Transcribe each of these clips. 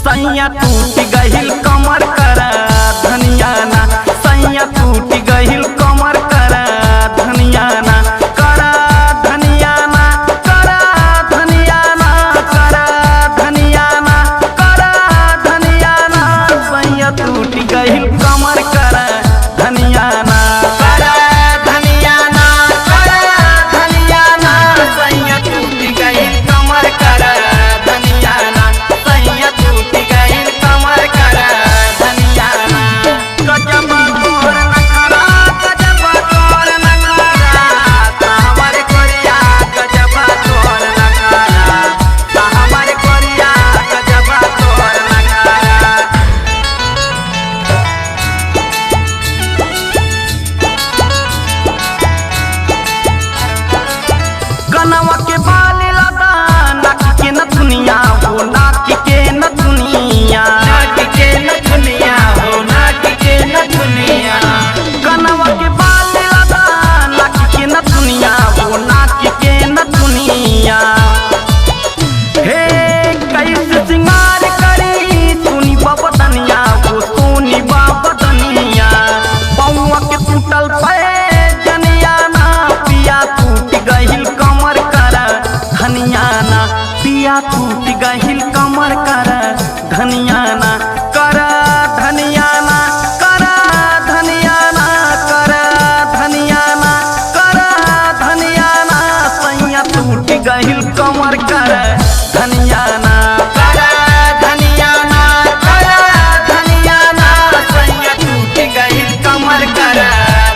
सैया टूट गहिल कमर कर धनिया ना, सैया टूट गहिल कमर कर धनिया ना, कर धनिया ना, कर धनिया ना, कर धनिया ना, कर धनिया ना, सैया टूट गहिल कमर कर धनिया ना, कर धनिया ना, कर धनिया ना, सैया टूट गहिल कमर कर धनिया ना, सैया टूट गहिल कमर कर धनिया ना। गजब तोर नखरा, गजब तोर नखरा, हमर कोरिया गजब तोर नखरा, हमर कोरिया गजब तोर नखरा। कनवा के बाल लगा नाक के न दुनिया हो, नाक के न दुनिया, नाक के न दुनिया हो, नाक के न दुनिया। कनवा के बाल लगा नाक के न दुनिया हो, नाक के न दुनिया। हे कैसे सिंगार करी सुनी बाबा दनिया हो, सुनी बाबा दनिया। पौवा के टूटल पे जनिया ना, पिया टूट गहिल कमर कर धनिया ना, पिया टूट गहिल कमर कर धनिया ना, कर धनिया ना, कर धनिया ना, कर धनिया ना, कर धनिया ना, सैया टूट गहिल कमर कर धनिया ना, कर धनिया ना, कर धनिया ना, सैया टूट गहिल कमर कर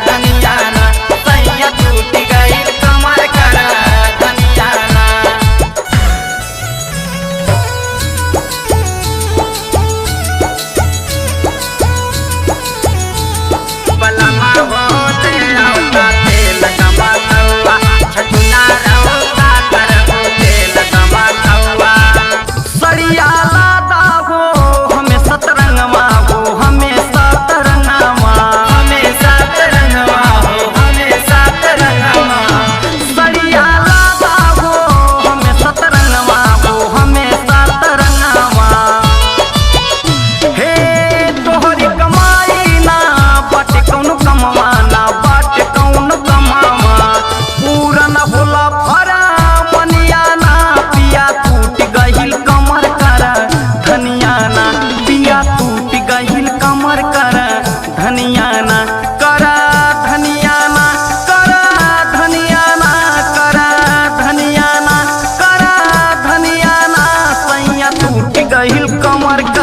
धनिया ना, सैया टूट गहिल कमर कर धनिया ना। बलमा होते औता तेल कमावा, छठुना रौता करबो तेल कमावा। सड़िया लादा हो हमें सतरंगवा हो, हमें सतरंगवा, हमें सतरंगवा हो, हमें सतरंगवा। सड़िया लादा हो हमें सतरंगवा हो, हमें सतरंगवा। हे तोहरी कमाई ना बाटे कौनो कमावा, ना बाटे कौनो कमावा। पूरा न भोला भरा मनिया ना, पिया टूट गहिल कमर कर धनिया ना, पिया टूट गहिल कमर कर धनिया ना, कर धनिया ना, कर धनिया ना, कर धनिया ना, कर धनिया ना, सैया टूट गहिल कमर कर